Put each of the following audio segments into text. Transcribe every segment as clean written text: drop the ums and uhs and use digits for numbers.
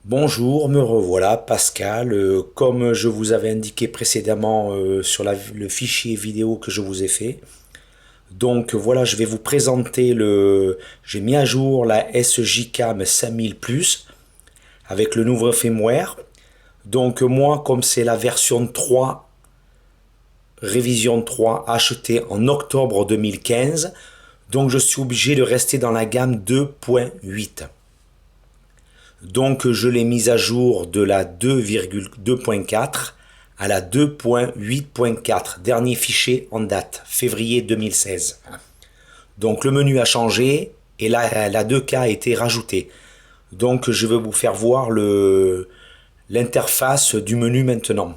Bonjour, me revoilà, Pascal. Comme je vous avais indiqué précédemment sur le fichier vidéo que je vous ai fait. Donc voilà, je vais vous présenter J'ai mis à jour la SJCAM 5000 Plus avec le nouveau firmware. Donc moi, comme c'est la version 3, révision 3 achetée en octobre 2015, donc je suis obligé de rester dans la gamme 2.8. Donc je l'ai mise à jour de la 2,2.4 à la 2.8.4, dernier fichier en date, février 2016. Donc le menu a changé et la 2K a été rajoutée. Donc je vais vous faire voir l'interface du menu maintenant.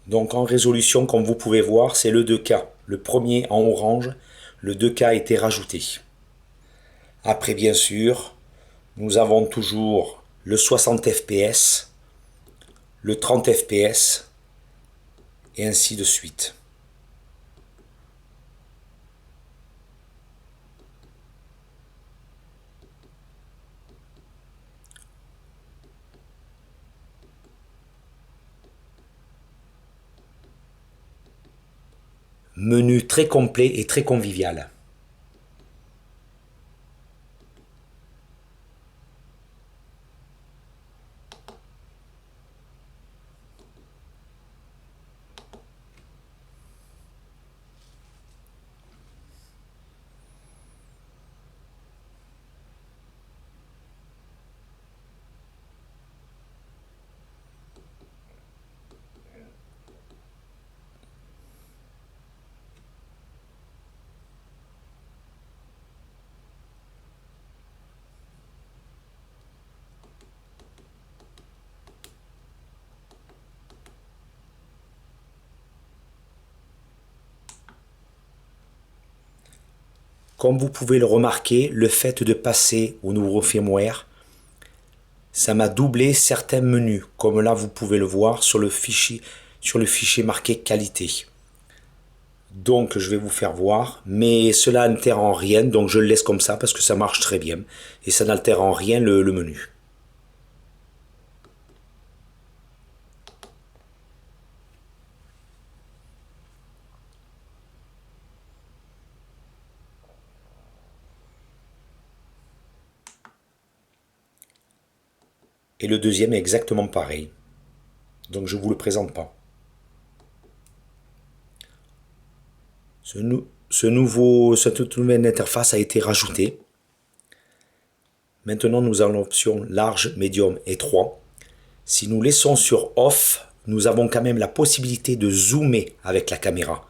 Donc en résolution, comme vous pouvez voir, c'est le 2K. Le premier en orange, le 2K a été rajouté. Après, bien sûr, nous avons toujours le 60 fps, le 30 fps, et ainsi de suite. Menu très complet et très convivial. Comme vous pouvez le remarquer, le fait de passer au nouveau firmware, ça m'a doublé certains menus, comme là vous pouvez le voir sur le fichier marqué qualité. Donc je vais vous faire voir, mais cela n'altère en rien, donc je le laisse comme ça parce que ça marche très bien et ça n'altère en rien le menu. Et le deuxième est exactement pareil, donc je ne vous le présente pas. Cette toute nouvelle interface a été rajoutée. Maintenant nous avons l'option large, médium et 3. Si nous laissons sur off, nous avons quand même la possibilité de zoomer avec la caméra.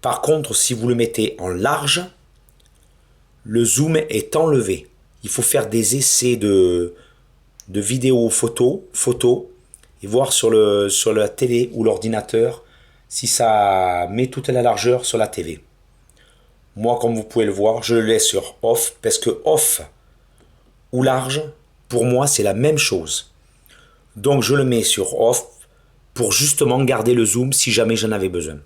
Par contre, si vous le mettez en large, le zoom est enlevé. Il faut faire des essais de vidéo photo, et voir sur la télé ou l'ordinateur si ça met toute la largeur sur la télé. Moi, comme vous pouvez le voir, je le laisse sur off parce que off ou large, pour moi, c'est la même chose. Donc, je le mets sur off pour justement garder le zoom si jamais j'en avais besoin.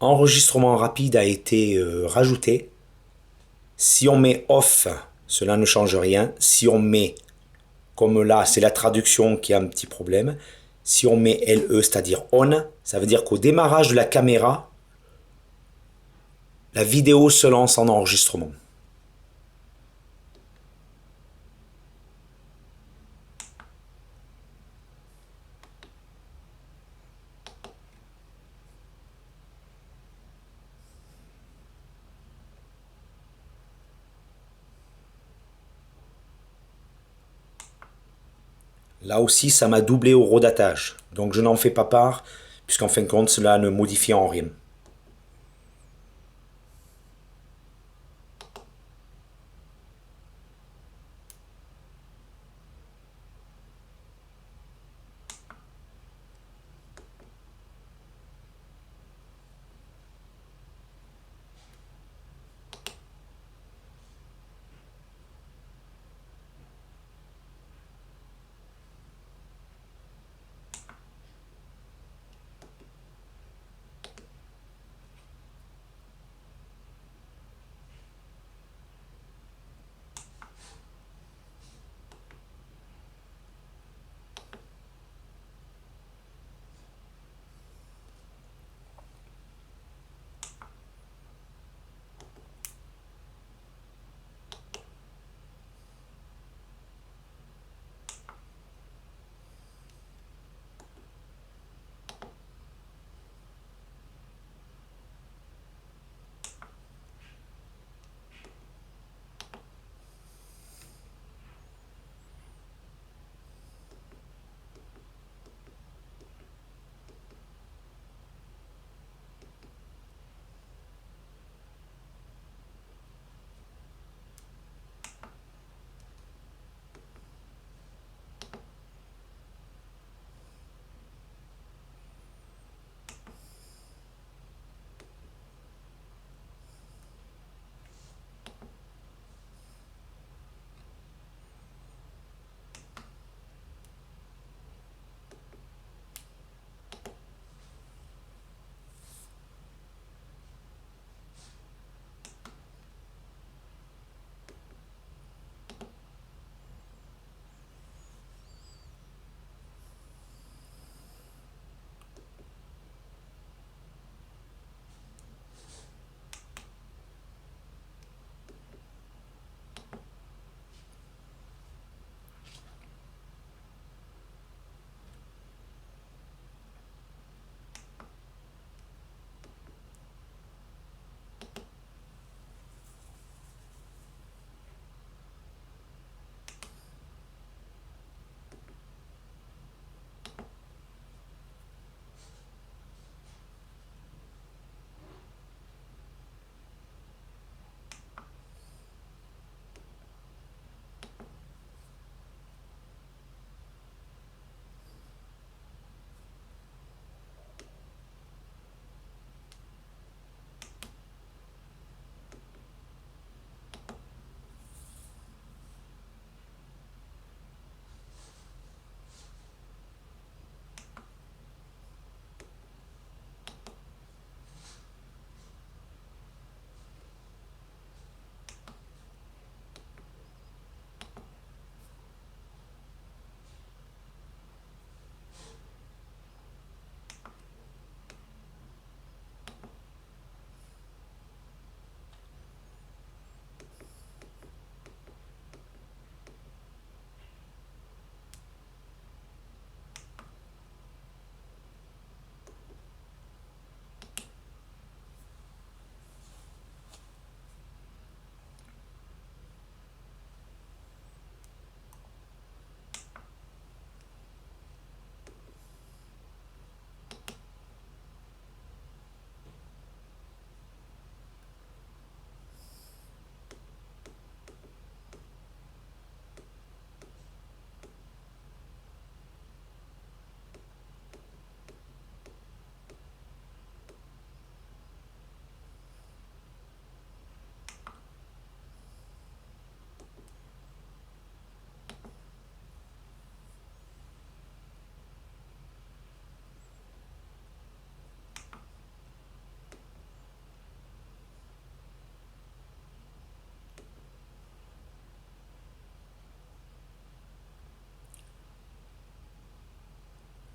enregistrement rapide a été rajouté. Si on met off, cela ne change rien. Si on met, comme là, c'est la traduction qui a un petit problème. Si on met LE, c'est-à-dire on, ça veut dire qu'au démarrage de la caméra, la vidéo se lance en enregistrement. Là aussi, ça m'a doublé au redatage. Donc je n'en fais pas part, puisqu'en fin de compte, cela ne modifie en rien.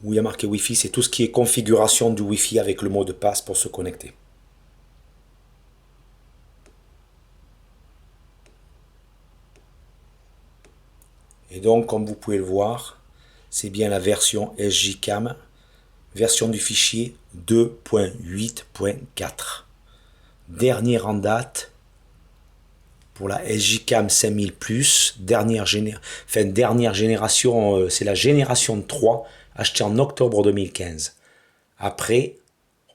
où il y a marqué Wi-Fi, c'est tout ce qui est configuration du Wi-Fi avec le mot de passe pour se connecter. Et donc, comme vous pouvez le voir, c'est bien la version SJCam, version du fichier 2.8.4. Dernière en date pour la SJCam 5000+, dernière génération, c'est la génération 3, achetée en octobre 2015. Après,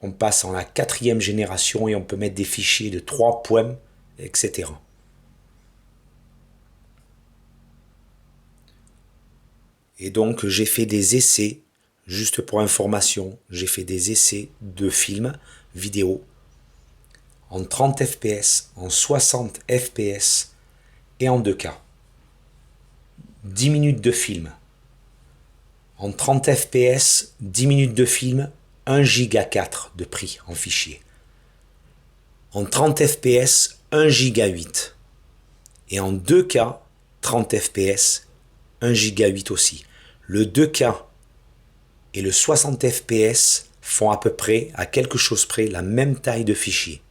on passe en la 4e génération et on peut mettre des fichiers de 3 points, etc. Et donc j'ai fait des essais, juste pour information, j'ai fait des essais de films vidéo en 30 fps, en 60 fps et en 2K. 10 minutes de film. En 30 fps, 10 minutes de film, 1 giga 4 de prix en fichier. En 30 fps, 1 giga 8. Et en 2K, 30 fps, 1 giga 8 aussi. Le 2K et le 60 fps font à peu près, à quelque chose près, la même taille de fichier.